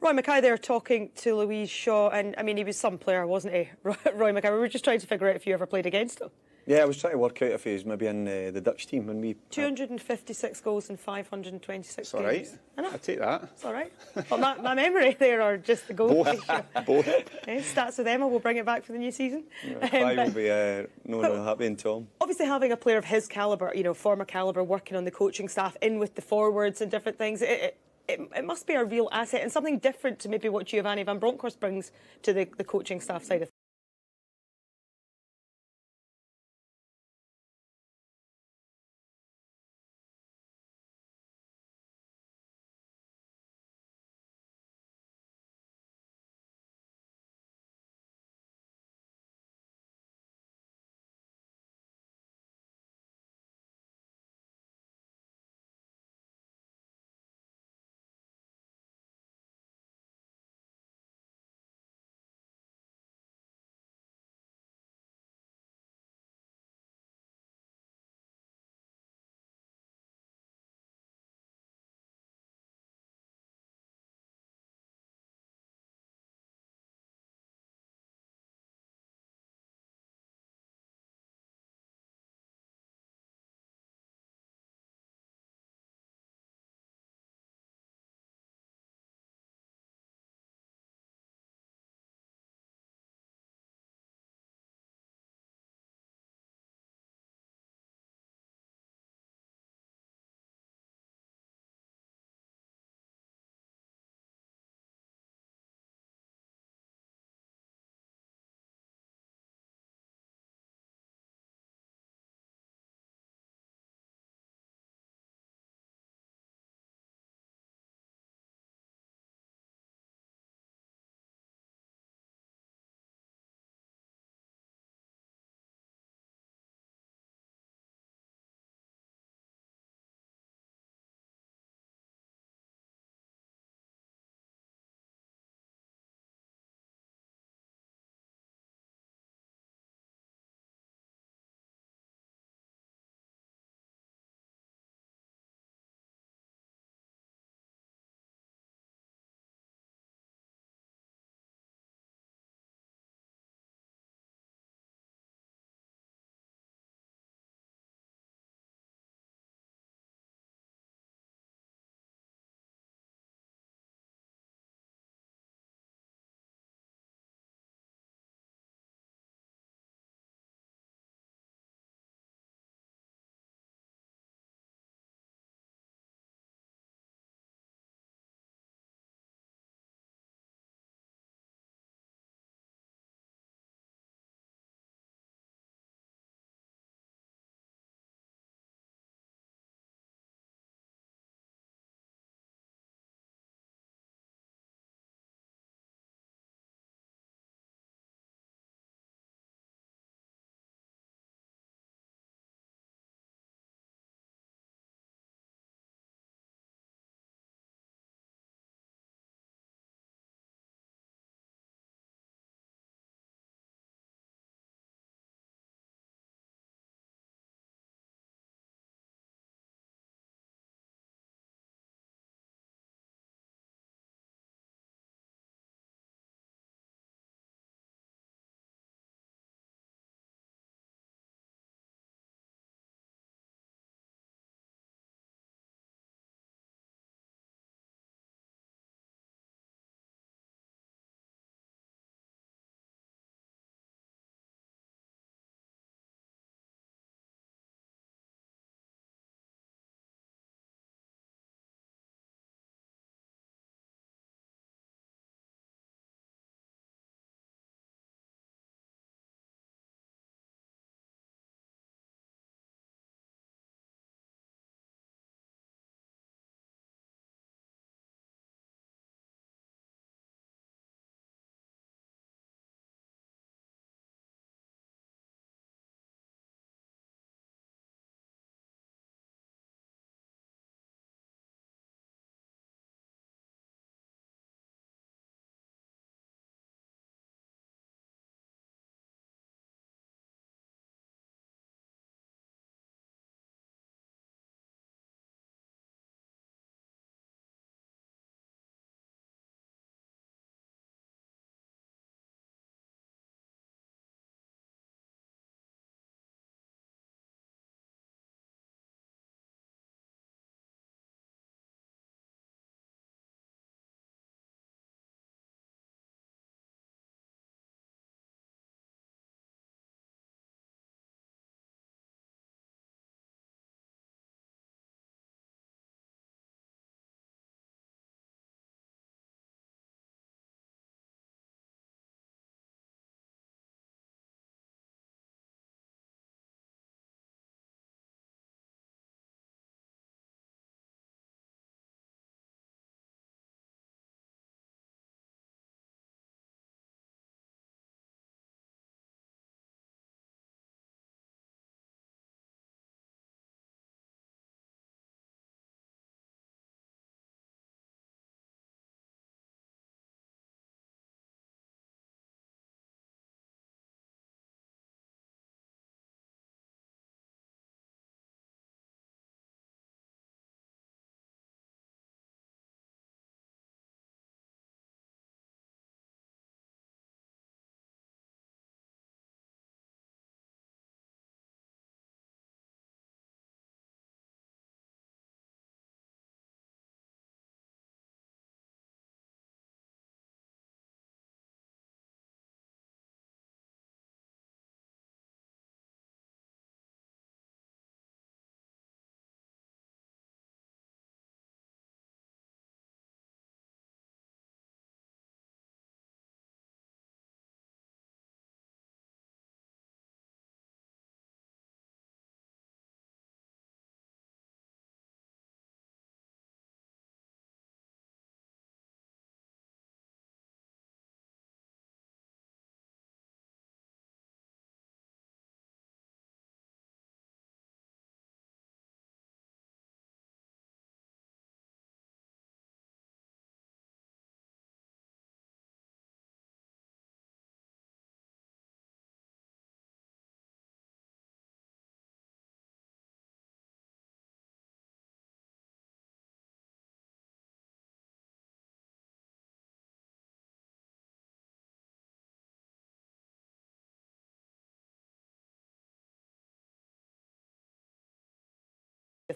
Roy Mackay there talking to Louise Shaw, and I mean, he was some player, wasn't he? Roy Mackay. We were just trying to figure out if you ever played against him. Yeah, I was trying to work out if he was maybe in the Dutch team when we... 256 goals in 526 It's all right. games. I know. I take that. It's all right. Well, my memory there, or just the goal ratio. Both. Stats with Emma, we'll bring it back for the new season. I will be no happy and Tom. Obviously, having a player of his calibre, you know, former calibre, working on the coaching staff, in with the forwards and different things, it must be a real asset and something different to maybe what Giovanni van Bronckhorst brings to the coaching staff side of things.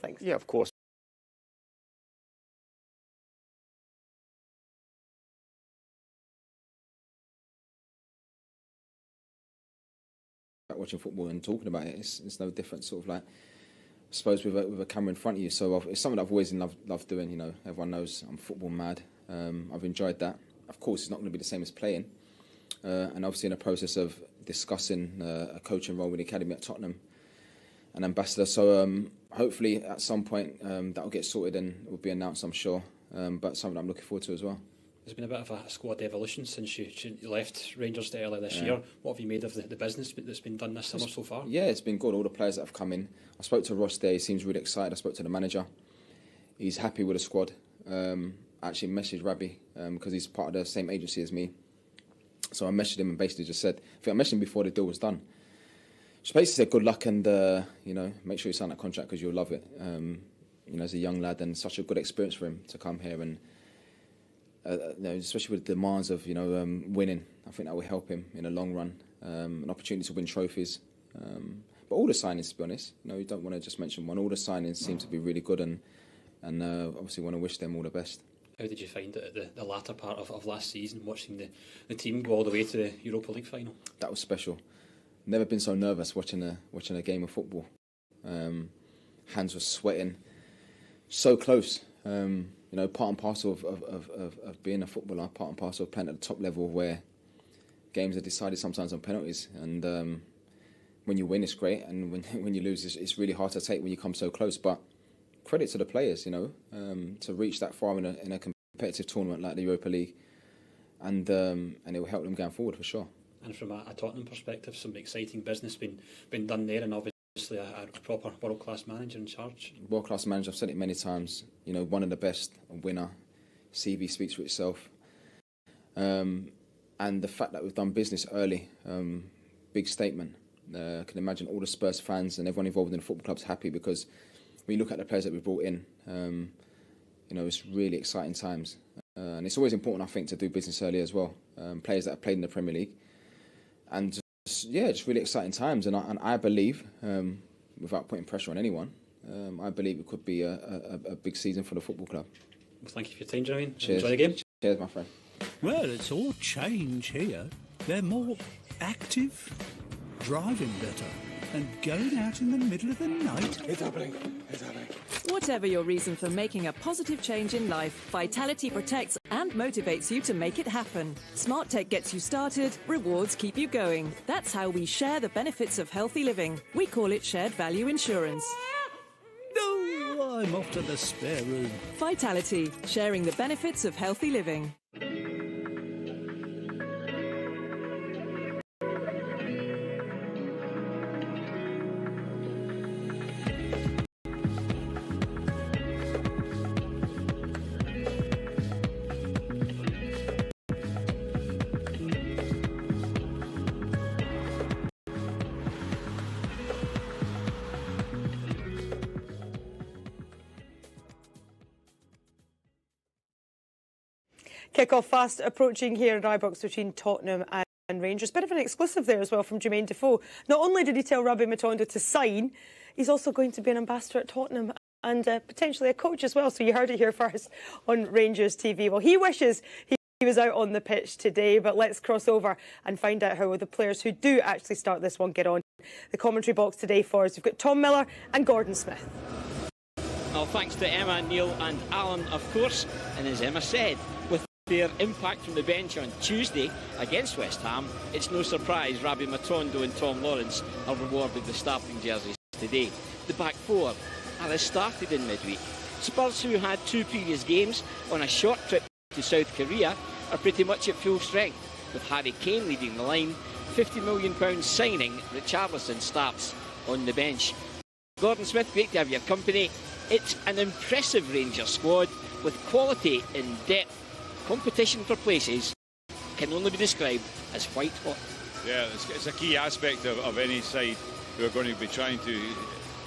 things. Yeah, of course. Watching football and talking about it, it's no different. Sort of like, I suppose with a camera in front of you. So it's something I've always loved doing. You know, everyone knows I'm football mad. I've enjoyed that. Of course, it's not going to be the same as playing. And obviously, in the process of discussing a coaching role with the academy at Tottenham, an ambassador. So hopefully, at some point, that will get sorted and will be announced, I'm sure. But something I'm looking forward to as well. There's been a bit of a squad evolution since you left Rangers earlier this year. What have you made of the business that's been done this summer so far? Yeah, it's been good. All the players that have come in. I spoke to Ross there. He seems really excited. I spoke to the manager. He's happy with the squad. I actually messaged Rabbi because he's part of the same agency as me. So I messaged him and basically just said, I think I messaged him before the deal was done. Just basically said good luck and, you know, make sure you sign that contract because you'll love it. You know, as a young lad and such a good experience for him to come here and, you know, especially with the demands of, you know, winning. I think that will help him in the long run. An opportunity to win trophies. But all the signings, to be honest, you know, you don't want to just mention one. All the signings seem to be really good and obviously want to wish them all the best. How did you find it at the latter part of last season, watching the team go all the way to the Europa League final? That was special. Never been so nervous watching a game of football. Hands were sweating. So close. You know, part and parcel of being a footballer, part and parcel of playing at the top level where games are decided sometimes on penalties. And when you win, it's great. And when you lose, it's really hard to take when you come so close. But credit to the players, you know, to reach that far in a competitive tournament like the Europa League. And it will help them going forward for sure. And from a Tottenham perspective, some exciting business been done there, and obviously a proper world-class manager in charge. World-class manager, I've said it many times, you know, one of the best, a winner. CV speaks for itself. And the fact that we've done business early, big statement. I can imagine all the Spurs fans and everyone involved in the football club's happy because when you look at the players that we've brought in, you know, it's really exciting times. And it's always important, I think, to do business early as well. Players that have played in the Premier League. And just really exciting times. And I believe, without putting pressure on anyone, I believe it could be a big season for the football club. Well, thank you for your time, Jeremy. Cheers. Enjoy the game. Cheers, my friend. Well, it's all change here. They're more active, driving better, and going out in the middle of the night. It's happening. It's happening. Whatever your reason for making a positive change in life, Vitality protects and motivates you to make it happen. Smart Tech gets you started, rewards keep you going. That's how we share the benefits of healthy living. We call it shared value insurance. No, I'm off to the spare room. Vitality, sharing the benefits of healthy living. Kick-off fast approaching here in Ibrox between Tottenham and Rangers. Bit of an exclusive there as well from Jermaine Defoe. Not only did he tell Rabbi Matondo to sign, he's also going to be an ambassador at Tottenham and potentially a coach as well. So you heard it here first on Rangers TV. Well, he wishes he was out on the pitch today, but let's cross over and find out how the players who do actually start this one get on. The commentary box today for us, we've got Tom Miller and Gordon Smith. Well, thanks to Emma, Neil and Alan, of course. And as Emma said, with their impact from the bench on Tuesday against West Ham, it's no surprise Rabbi Matondo and Tom Lawrence are rewarded the starting jerseys today. The back four are as started in midweek. Spurs, who had two previous games on a short trip to South Korea, are pretty much at full strength, with Harry Kane leading the line. £50 million signing, Richarlison starts on the bench. Gordon Smith, great to have your company. It's an impressive Rangers squad with quality in depth. Competition for places can only be described as white hot. Yeah, it's a key aspect of any side who are going to be trying to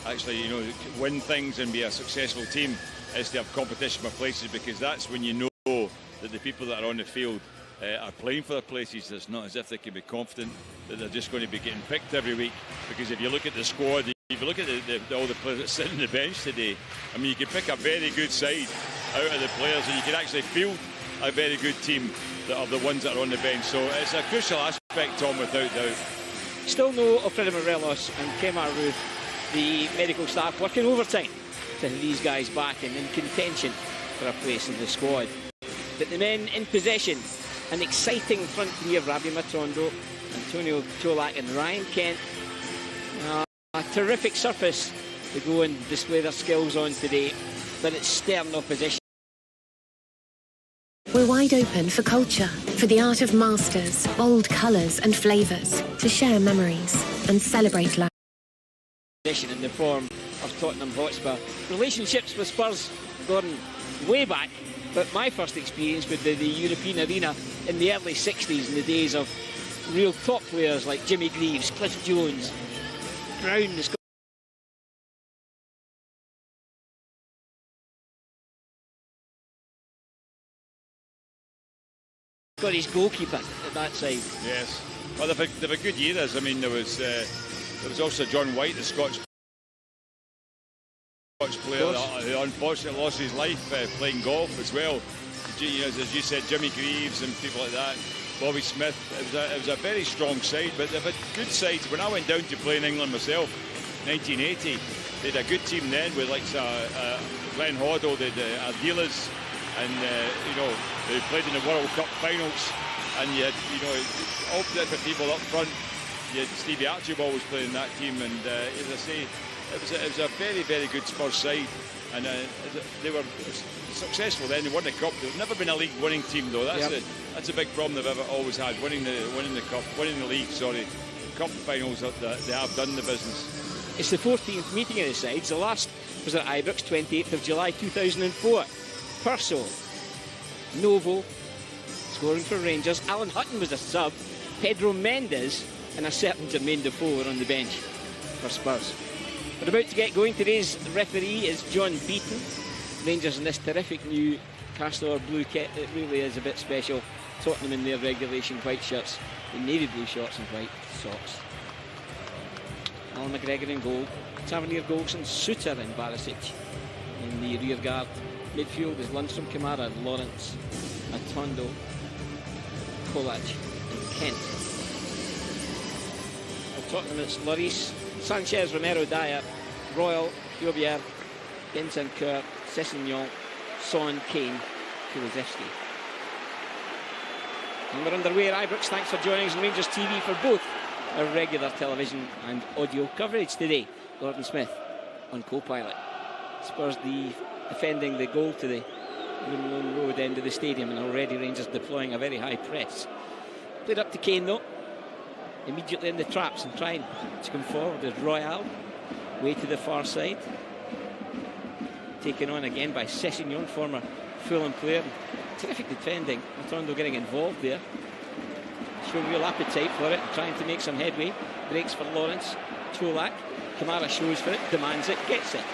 actually, you know, win things and be a successful team, is to have competition for places, because that's when you know that the people that are on the field are playing for their places. It's not as if they can be confident that they're just going to be getting picked every week, because if you look at the squad If you look at all the players that sit on the bench today, I mean, you can pick a very good side out of the players, and you can actually field a very good team that are the ones that are on the bench. So it's a crucial aspect, Tom, without doubt. Still no Alfredo Morelos and Kemar Ruth, the medical staff, working overtime to have these guys back and in contention for a place in the squad. But the men in possession, an exciting front three of Rabbi Matondo, Antonio Cholak and Ryan Kent. A terrific surface to go and display their skills on today, but it's stern opposition. We're wide open for culture, for the art of masters, bold colours and flavours, to share memories and celebrate life. In the form of Tottenham Hotspur. Relationships with Spurs gone way back, but my first experience with the European arena in the early 60s, in the days of real top players like Jimmy Greaves, Cliff Jones, Brown, got his goalkeeper at that side. Yes, well, they've had good eras. I mean, there was also John White, the Scotch player who unfortunately lost his life playing golf as well. As you said, Jimmy Greaves and people like that, Bobby Smith. It was a very strong side, but they've had good sides. When I went down to play in England myself, 1980, they had a good team then with like Glenn Hoddle, the Ardilas, and they played in the World Cup finals, and you had all different people up front. You had Stevie Archibald was playing that team, and as I say, it was a very, very good Spurs side, and they were successful then. They won the cup. They've never been a league winning team though. That's a big problem they've always had, winning the cup, winning the league. Sorry, cup finals. They have done the business. It's the 14th meeting of the sides. The last was at Ibrox, 28th of July 2004. Purcell, Novo scoring for Rangers. Alan Hutton was a sub. Pedro Mendes and a certain Jermaine Defoe were on the bench for Spurs. We're about to get going. Today's referee is John Beaton. Rangers in this terrific new Castor blue kit. It really is a bit special. Tottenham in their regulation white shirts, the navy blue shorts and white socks. Alan McGregor in goal. Tavernier, Golson, Suter and Barisic in the rear guard. Midfield is Lundstrom, Kamara, Lawrence, Atondo, Kolach and Kent. For Tottenham it's Lloris, Sanchez, Romero, Dyer, Royal, Jobier, Bentancur, Sessegnon, Son, Kane, Kulusevski. And we're underway at Ibrox. Thanks for joining us on Rangers TV for both our regular television and audio coverage today. Gordon Smith on co-pilot. Spurs defending the goal to the Lone Road end of the stadium, and already Rangers deploying a very high press. Played up to Kane though, immediately in the traps and trying to come forward as Royal, way to the far side. Taken on again by Sessegnon, former Fulham player. Terrific defending. Matondo getting involved there. Showing real appetite for it, trying to make some headway. Breaks for Lawrence. Cholak. Kamara shows for it, demands it, gets it.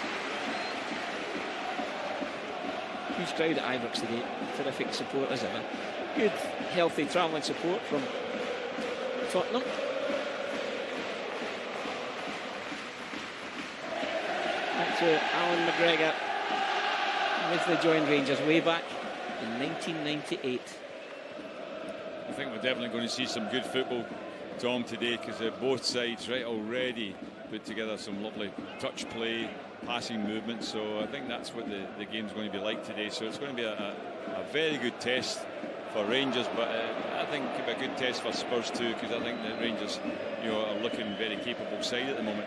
Huge crowd at Ibrox today. Terrific support as ever. Good, healthy travelling support from Tottenham. Back to Alan McGregor. Originally joined Rangers way back in 1998. I think we're definitely going to see some good football, Tom, today, because both sides already put together some lovely touch play, passing movements. So I think that's what the game's going to be like today. So it's going to be a very good test for Rangers, but I think it'll be a good test for Spurs too, because I think the Rangers, are looking very capable side at the moment.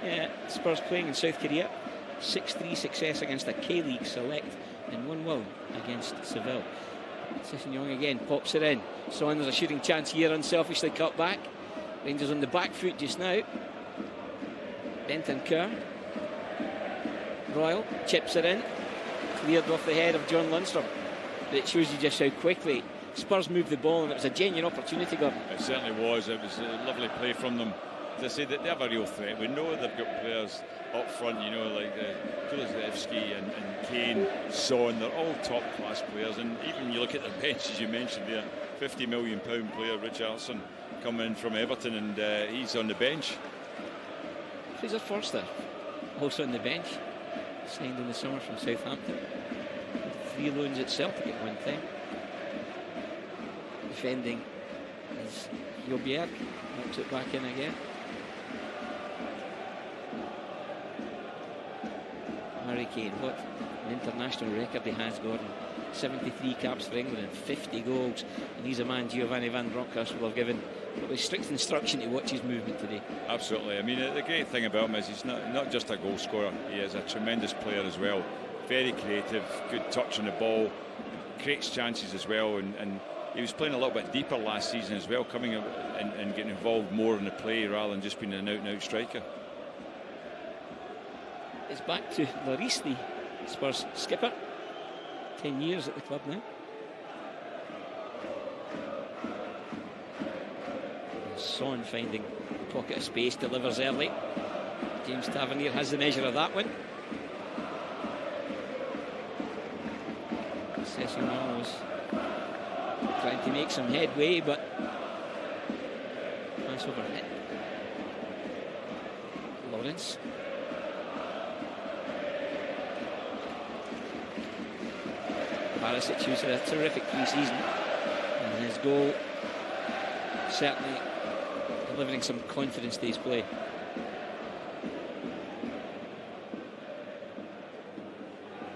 Yeah, Spurs playing in South Korea. 6-3 success against a K-League select and 1-1 against Seville. Sessegnon again pops it in. Son, there's a shooting chance here, unselfishly cut back. Rangers on the back foot just now. Bentancur. Royal chips it in. Cleared off the head of John Lundstrom. But it shows you just how quickly Spurs moved the ball, and it was a genuine opportunity, Gordon. It certainly was. It was a lovely play from them. As I say, that they have a real threat. We know they've got players up front, like Kulusevski and Kane, Son. They're all top-class players. And even you look at the bench, as you mentioned there, £50 million player Richarlison coming in from Everton, and he's on the bench. Fraser Forster, also on the bench, signed in the summer from Southampton. 3 loans at Celtic at one time. Defending is Jobjerg, knocks it back in again. Harry Kane, what an international record he has, Gordon. 73 caps for England and 50 goals. And he's a man Giovanni Van Bronckhorst will have given probably strict instruction to watch his movement today. Absolutely. I mean, the great thing about him is he's not just a goal scorer. He is a tremendous player as well. Very creative, good touch on the ball, creates chances as well. And he was playing a little bit deeper last season as well, coming up and getting involved more in the play rather than just being an out-and-out striker. It's back to Lloris, the Spurs skipper. 10 years at the club now. Son finding a pocket of space, delivers early. James Tavernier has the measure of that one. Session was trying to make some headway, but pass over hit. Lawrence. Barisic, who's had a terrific pre-season, and his goal certainly delivering some confidence to his play.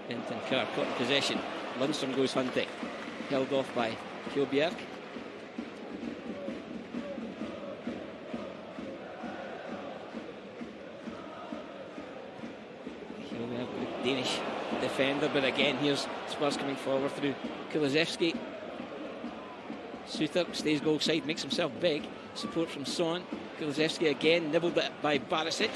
Benton Kerr caught in possession. Lundstrom goes hunting, held off by Kjellbjerg. Kjellbjerg, good Danish defender, but again here's Spurs coming forward through Kulusevski. Suter stays goal side, makes himself big. Support from Son. Kulusevski again, nibbled it by Barisic.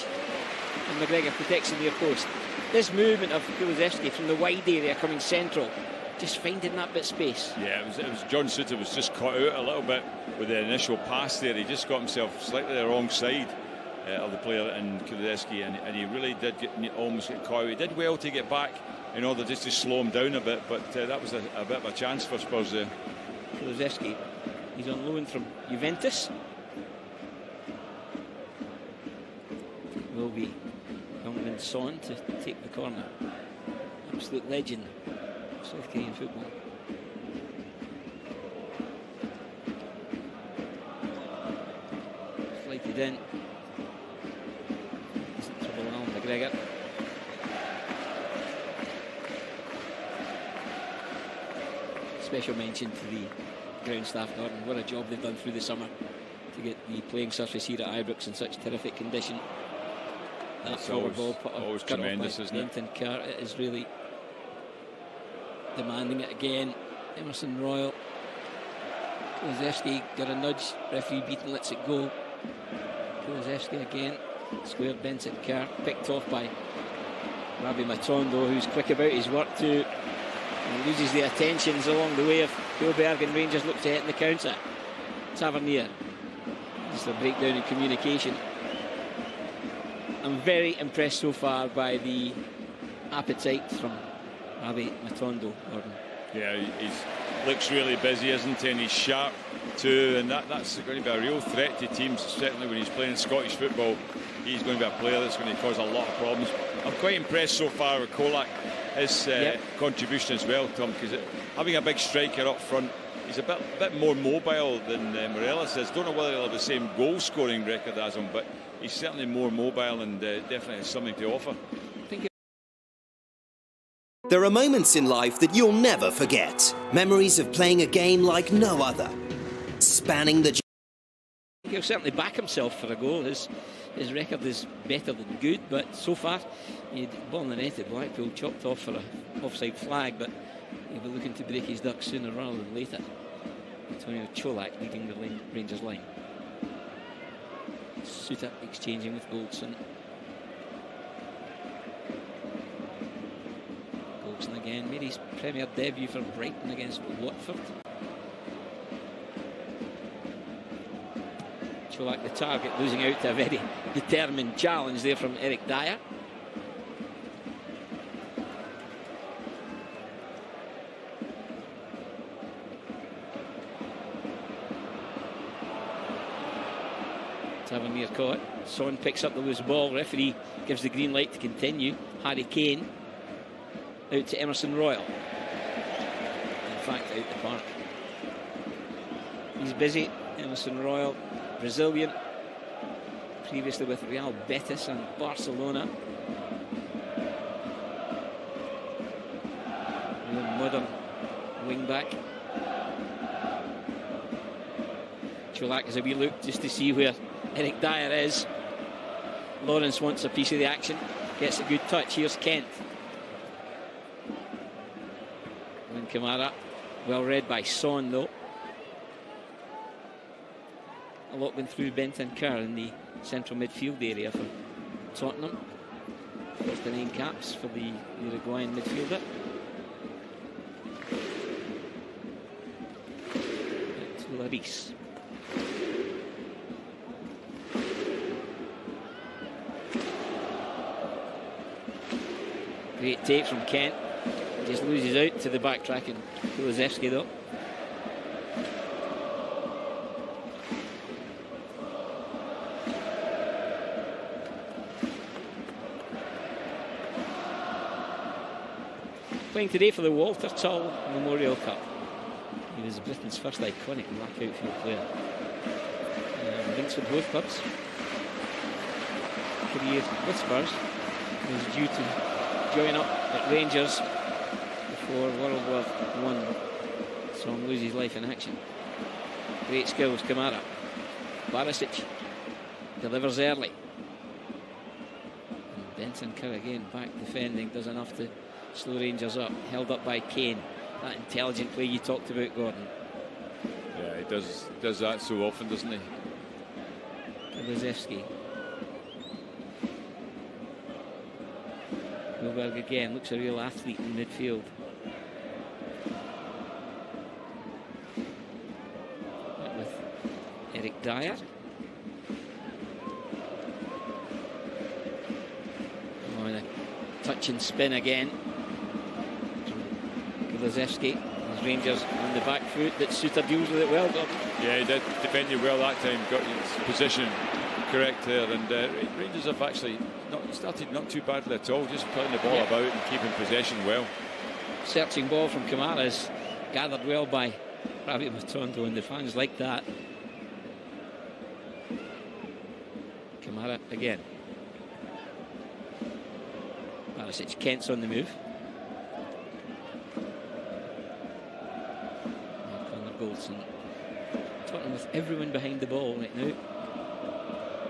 And McGregor protects the near post. This movement of Kulusevski from the wide area coming central, just finding that bit of space. Yeah, it was John Suter was just caught out a little bit with the initial pass there. He just got himself slightly the wrong side of the player in Kulusevski, and he really did almost get caught out. He did well to get back in order just to slow him down a bit, but that was a bit of a chance for Spurs there. Kulusevski, he's on loan from Juventus. Will be Youngman Son to take the corner. Absolute legend of South Korean football. Flighted in. Isn't trouble Alan McGregor. Special mention to the ground staff, Gordon. What a job they've done through the summer to get the playing surface here at Ibrox in such terrific condition. That forward ball put always tremendous, isn't it? Benton Kerr, it is really demanding it again. Emerson Royal. Kulusevski got a nudge. Referee beaten, lets it go. Kulusevski again. Squared Benton Kerr. Picked off by Rabbi Matondo, who's quick about his work too. And loses the attentions along the way of Kjellbjerg, and Rangers look to hit in the counter. Tavernier. Just a breakdown in communication. I'm very impressed so far by the appetite from Rabbi Matondo, Gordon. Yeah, he looks really busy, isn't he? And he's sharp too, and that's going to be a real threat to teams, certainly when he's playing Scottish football. He's going to be a player that's going to cause a lot of problems. I'm quite impressed so far with Kolak, his contribution as well, Tom, because having a big striker up front, he's a bit more mobile than Morelos is. Don't know whether he'll have the same goal-scoring record as him, but he's certainly more mobile and definitely has something to offer. There are moments in life that you'll never forget. Memories of playing a game like no other. Spanning the... He'll certainly back himself for a goal. His record is better than good, but so far, he had ball in the net at Blackpool, chopped off for an offside flag, but he'll be looking to break his duck sooner rather than later. Antonio Cholak leading the Rangers line. Suter exchanging with Goldson. Goldson again made his Premier debut for Brighton against Watford. Cholak the target, losing out to a very determined challenge there from Eric Dyer. Tavernier caught. Son picks up the loose ball. Referee gives the green light to continue. Harry Kane out to Emerson Royal. In fact, out the park. He's busy. Emerson Royal, Brazilian, previously with Real Betis and Barcelona. Real modern wing back. Čolak has a wee look just to see where Eric Dyer is. Lawrence wants a piece of the action. Gets a good touch. Here's Kent. And Kamara, well read by Son though. A lot went through Bentancur in the central midfield area for Tottenham. First the 9 caps for the Uruguayan midfielder. To Lloris. Great take from Kent. Just loses out to the backtrack and Kulusevski though. Playing today for the Walter Tull Memorial Cup. He was Britain's first iconic black outfield player. Links with both clubs. Career with Spurs. He was due to join up at Rangers before World War I saw him lose his life in action. Great skills, Kamara. Barisic delivers early. And Bentancur again back defending, does enough to slow Rangers up. Held up by Kane. That intelligent play you talked about, Gordon. Yeah, he does that so often, doesn't he? Kulusevski. Goldberg again, looks a real athlete in midfield. Back with Eric Dyer. Oh, and a touch and spin again. Kulusevski. Rangers on the back foot, but Suter deals with it well. Yeah, he did defend it well that time, got his position correct there, and Rangers have actually started not too badly at all, just putting the ball about and keeping possession well. Searching ball from Kamara is gathered well by Ravi Matondo, and the fans like that. Kamara again. Barisic, Kent's on the move. Goldson. Tottenham with everyone behind the ball right now.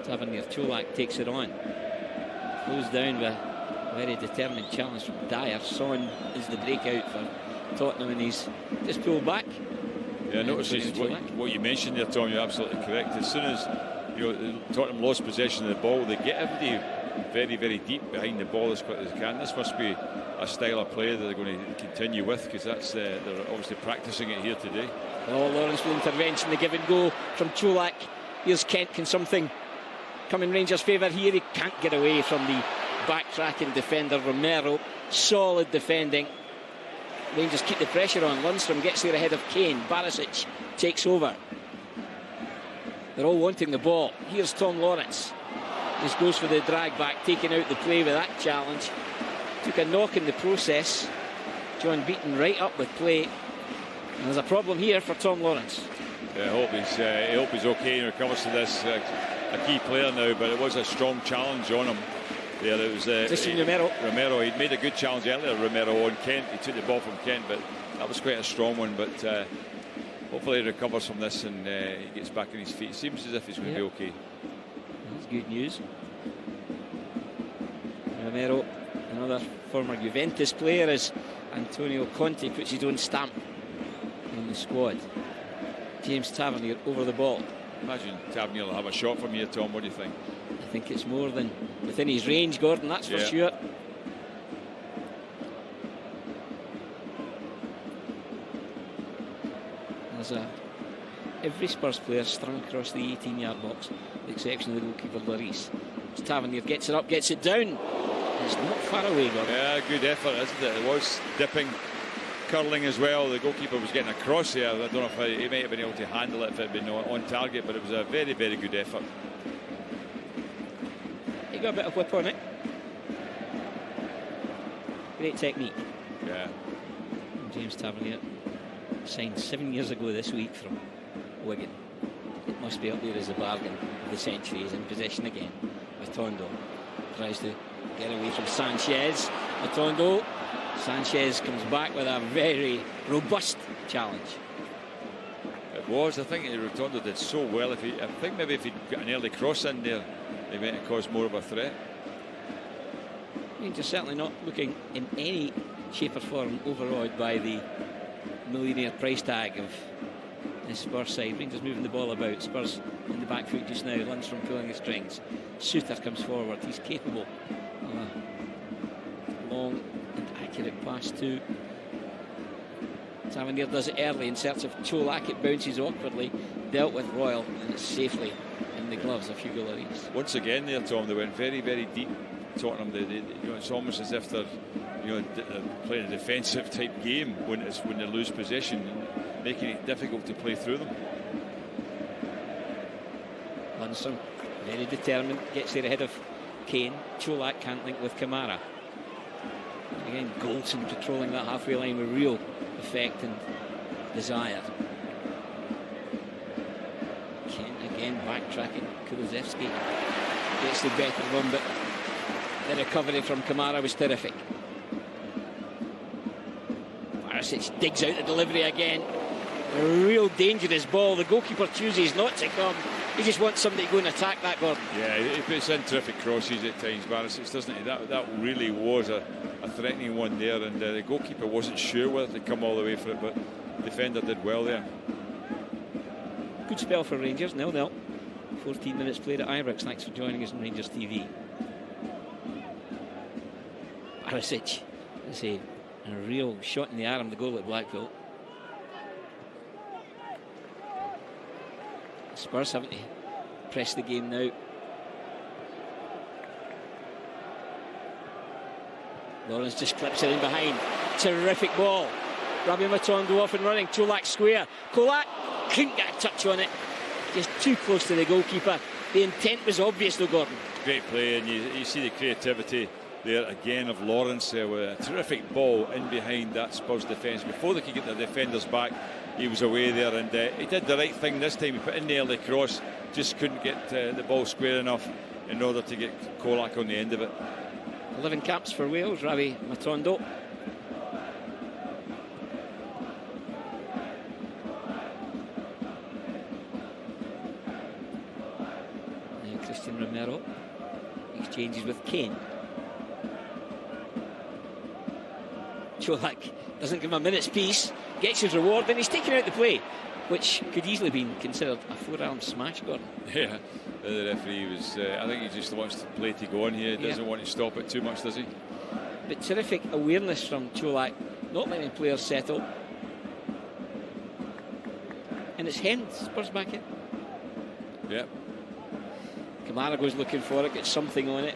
Tavernier, Čolak takes it on. Goes down with a very determined challenge from Dyer. Son is the breakout for Tottenham, and he's just pulled back. Yeah, notice what you mentioned there, Tom. You're absolutely correct. As soon as Tottenham lost possession of the ball, they get everybody very, very deep behind the ball as quick as they can. This must be a style of play that they're going to continue with, because that's they're obviously practicing it here today. Oh, Lawrence with intervention, the give and go from Čolak. Here's Kent. Can something come in Rangers' favour here? He can't get away from the backtracking defender Romero. Solid defending. Rangers keep the pressure on. Lundstrom gets there ahead of Kane. Barisic takes over. They're all wanting the ball. Here's Tom Lawrence. This goes for the drag back, taking out the play with that challenge. Took a knock in the process. John Beaton right up with play. And there's a problem here for Tom Lawrence. Yeah, I hope he's okay and recovers to this. A key player now, but it was a strong challenge on him. There, it was Romero. He'd made a good challenge earlier. Romero on Kent. He took the ball from Kent, but that was quite a strong one. But hopefully he recovers from this and he gets back on his feet. It seems as if he's going to be okay. That's good news. Romero, another former Juventus player, as Antonio Conte puts his own stamp on the squad. James Tavernier over the ball. Imagine Tavernier will have a shot from here, Tom. What do you think? I think it's more than within his range, Gordon, that's for sure. There's every Spurs player strung across the 18-yard box, with the exception of the goalkeeper Lloris. Tavernier gets it up, gets it down. It's not far away, Gordon. Yeah, good effort, isn't it? It was dipping, curling as well. The goalkeeper was getting across there. I don't know if he might have been able to handle it if it had been on target, but it was a very, very good effort. got a bit of whip on it. Great technique. Yeah. James Tavernier signed 7 years ago this week from Wigan. It must be up there as a bargain of the century. He's in possession again. Matondo tries to get away from Sanchez. Matondo. Sanchez comes back with a very robust challenge. It was. I think Rotondo did so well. I think maybe if he'd got an early cross in there, he might have caused more of a threat. Rangers certainly not looking in any shape or form overawed by the millionaire price tag of the Spurs side. Rangers moving the ball about. Spurs in the back foot just now. Lundstrom pulling the strings. Suter comes forward. He's capable of a long and accurate pass to Tavernier. Does it early in search of Cholak. It bounces awkwardly. Dealt with Royal, and it's safely in the gloves of Hugo Lloris. Once again there, Tom, they went very, very deep. Tottenham, it's almost as if they're playing a defensive type game when they lose possession, and making it difficult to play through them. Lundstrom, very determined, gets there ahead of Kane. Cholak can't link with Kamara. Again, Goldson patrolling that halfway line with real effect and desire. Kane again backtracking. Kulusevski gets the better one, but the recovery from Kamara was terrific. Barisic digs out the delivery again. A real dangerous ball. The goalkeeper chooses not to come. He just wants somebody to go and attack that, Gordon. Yeah, he puts in terrific crosses at times, Barisic, doesn't he? That really was a threatening one there, and the goalkeeper wasn't sure whether to come all the way for it, but the defender did well there. Good spell for Rangers, 0-0. 14 minutes played at Ibrox. Thanks for joining us on Rangers TV. Barisic, a real shot in the arm, the goal at Blackpool. Spurs having to press the game now. Lawrence just clips it in behind. Terrific ball. Rabbi Matondo off and running. Cholak square. Cholak couldn't get a touch on it. Just too close to the goalkeeper. The intent was obvious though, Gordon. Great play, and you see the creativity there again of Lawrence there with a terrific ball in behind that Spurs defence. Before they could get their defenders back, he was away there, and he did the right thing this time. He put in the early cross, just couldn't get the ball square enough in order to get Cholak on the end of it. 11 caps for Wales, Rabbi Matondo. Now Christian Romero exchanges with Kane. Cholak doesn't give him a minute's peace, gets his reward, and he's taken out the play, which could easily be considered a forearm smash, Gordon. Yeah, the referee was, I think he just wants the play to go on here. He doesn't want to stop it too much, does he? But terrific awareness from Cholak, not letting players settle. And it's hemmed, Spurs back in. Yeah. Kamara goes looking for it, gets something on it,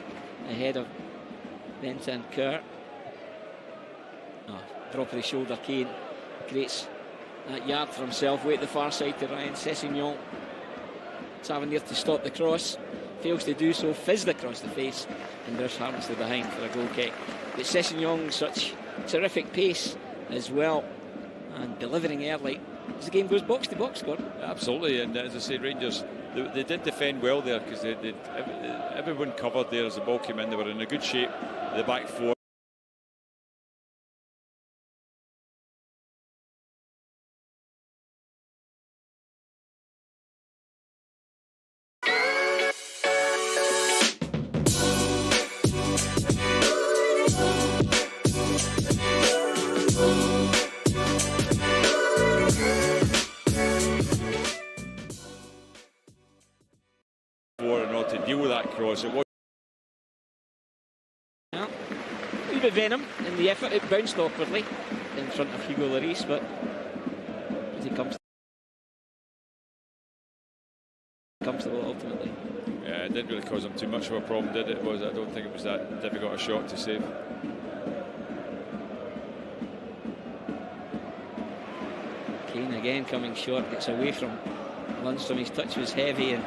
ahead of Bentancur. Drop of the shoulder, Kane creates that yard for himself, way at the far side to Ryan Sessegnon. Tavernier to stop the cross, fails to do so, fizzed across the face, and there's Harmsley behind for a goal kick. But Sessegnon, such terrific pace as well, and delivering early as the game goes box to box, Gordon. Absolutely, and as I say, Rangers, they did defend well there, because everyone covered there as the ball came in. They were in a good shape, the back four. Cross. It was a wee bit venom in the effort. It bounced awkwardly in front of Hugo Lloris, but as he comes comfortable ultimately. Yeah, it didn't really cause him too much of a problem, did it? I don't think it was that difficult a shot to save. Kane again coming short, gets away from Lundstrom. His touch was heavy, and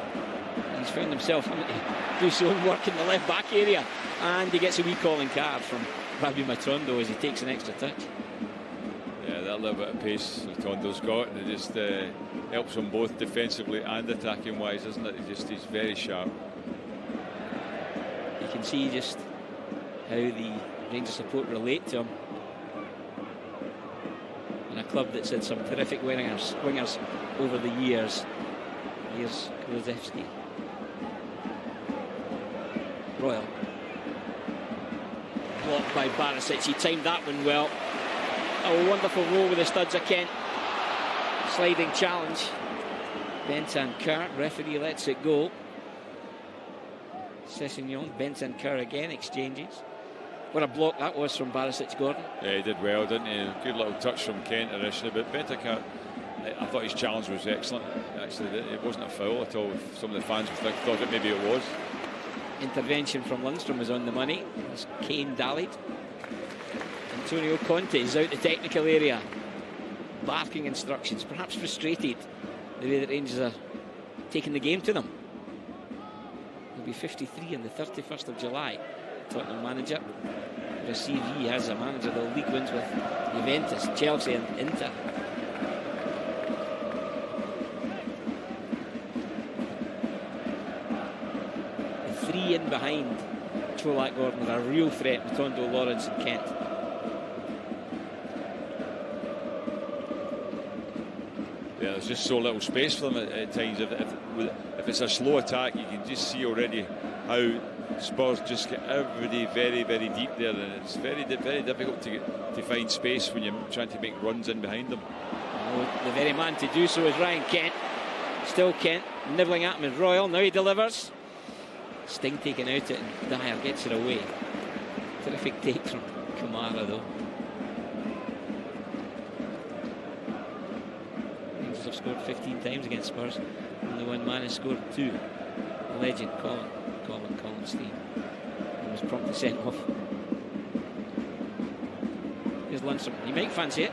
He's found himself having to do his own work in the left back area, and he gets a wee calling card from Rabbi Matondo as he takes an extra touch. Yeah, that little bit of pace Matondo's got, and it just helps him both defensively and attacking wise, isn't it? He's very sharp. You can see just how the Rangers support relate to him. And a club that's had some terrific wingers over the years. Here's Kulusevski. Royal. Blocked by Barisic. He timed that one well. A wonderful roll with the studs of Kent. Sliding challenge. Bentancur, referee lets it go. Sessegnon, Bentancur again, exchanges. What a block that was from Barisic, Gordon. Yeah, he did well, didn't he? Good little touch from Kent initially, but Bentancur, I thought his challenge was excellent. Actually, it wasn't a foul at all. Some of the fans thought that maybe it was. Intervention from Lundstrom was on the money as Kane dallied. Antonio Conte is out the technical area, barking instructions, perhaps frustrated the way that Rangers are taking the game to them. He'll be 53 on the 31st of July. Tottenham manager. Receive he has a manager the league wins with Juventus, Chelsea and Inter. The three in behind Cholak, Gordon are a real threat. Matondo, Lawrence and Kent. Yeah, there's just so little space for them at times. If it's a slow attack, you can just see already how Spurs just get everybody very, very deep there, and it's very, very difficult to find space when you're trying to make runs in behind them. Oh, the very man to do so is Ryan Kent. Still Kent, nibbling at him is Royal. Now he delivers. Sting taken out it, and Dyer gets it away. Terrific take from Kamara, though. Rangers have scored 15 times against Spurs. Only one man has scored 2. The legend, Colin Stein. He was promptly sent off. Here's Lundstrom. You might fancy it.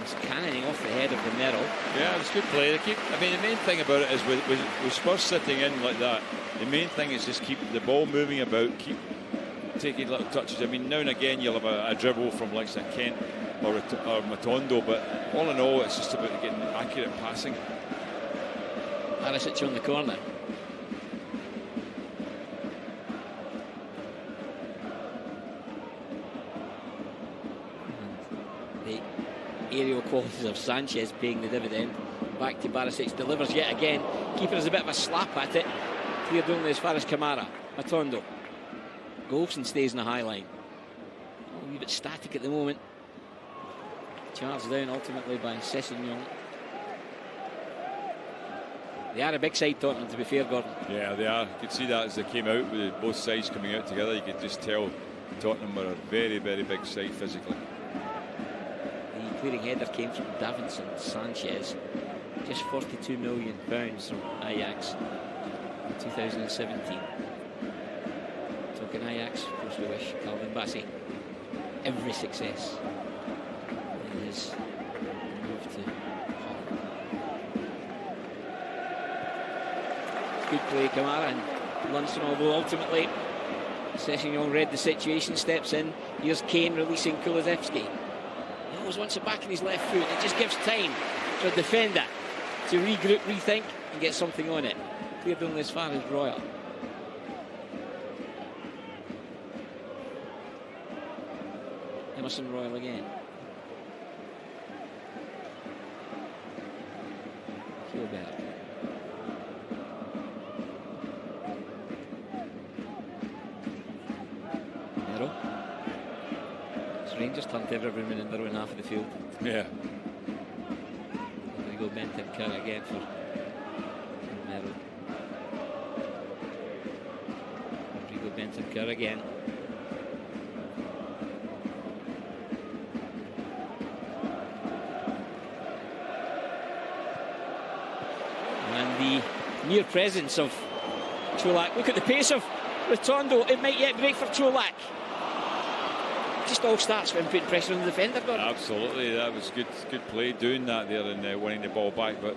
He's cannoning off the head of the Merrill. Yeah, it's good play. The main thing about it is with Spurs sitting in like that, the main thing is just keep the ball moving about, keep taking little touches. I mean, now and again you'll have a dribble from like Kent or Matondo, but all in all, it's just about getting accurate passing. Barisic on the corner. The aerial qualities of Sanchez paying the dividend. Back to Barisic, delivers yet again. Keeper is a bit of a slap at it. Cleared only as far as Kamara. Matondo. Golfson stays in the high line. A wee bit static at the moment. Charged down ultimately by Sessegnon. They are a big side, Tottenham, to be fair, Gordon. Yeah, they are. You could see that as they came out, with both sides coming out together. You could just tell Tottenham were a very, very big side physically. The clearing header came from Davinson Sanchez. Just £42 million from Ajax in 2017. Talking Ajax, of course we wish Calvin Bassey every success in his move to Holland. Good play, Kamara, and Lundstrom, although ultimately Sessegnon read the situation, steps in. Here's Kane releasing Kulusevski. He always wants it back in his left foot. It just gives time for a defender to regroup, rethink, and get something on it. Cleared only as far as Royal. Emerson Royal again. Kjellberg. Nero. It's Rangers' turn to have everyone in their own half of the field. Yeah. There we go, Bentancur again for Nero. Bentancur again. And the near presence of Cholak. Look at the pace of Rotondo. It might yet break for Cholak. just all starts when putting pressure on the defender, Gordon. Absolutely, that was good play doing that there and winning the ball back, but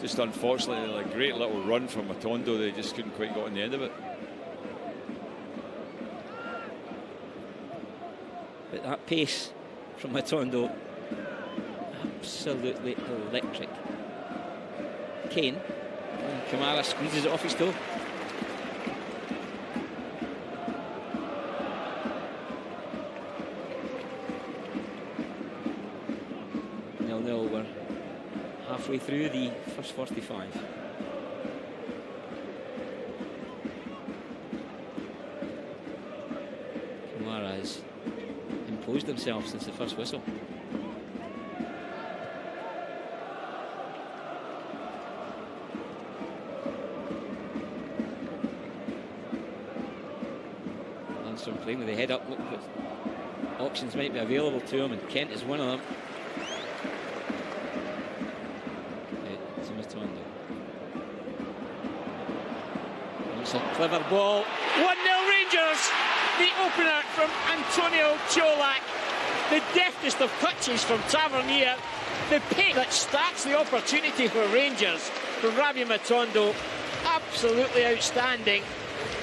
just unfortunately a great little run from Matondo. They just couldn't quite get on the end of it. But that pace from Matondo, absolutely electric. Kane, and Kamara squeezes it off his toe. We're halfway through the first 45. Kamara has imposed himself since the first whistle. Lundstrom playing with the head up. Look what options might be available to him, and Kent is one of them. It's a clever ball. 1-0 Rangers. The opener from Antonio Colak. The deftest of touches from Tavernier. The pick that starts the opportunity for Rangers from Rabbi Matondo. Absolutely outstanding.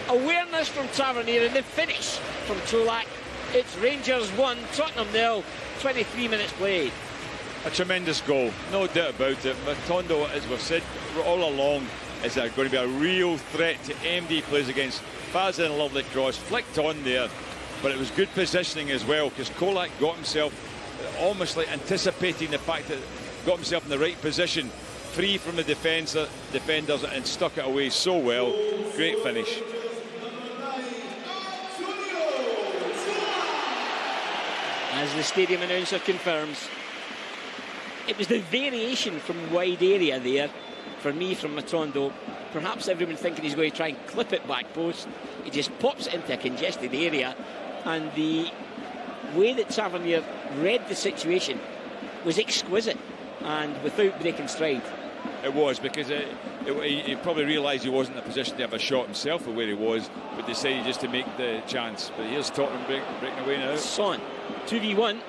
Awareness from Tavernier and the finish from Colak. It's Rangers 1, Tottenham 0. 23 minutes played. A tremendous goal, no doubt about it. Matondo, as we've said all along, is going to be a real threat to MD plays against. Fazza, a lovely cross, flicked on there, but it was good positioning as well, because Colak got himself almost like anticipating the fact that got himself in the right position, free from the defenders, and stuck it away so well. Great finish. As the stadium announcer confirms, it was the variation from wide area there, for me, from Matondo. Perhaps everyone thinking he's going to try and clip it back post. He just pops it into a congested area, and the way that Tavernier read the situation was exquisite and without breaking stride. It was, because he probably realised he wasn't in a position to have a shot himself of where he was, but decided just to make the chance. But here's Tottenham breaking away now. Son, 2v1.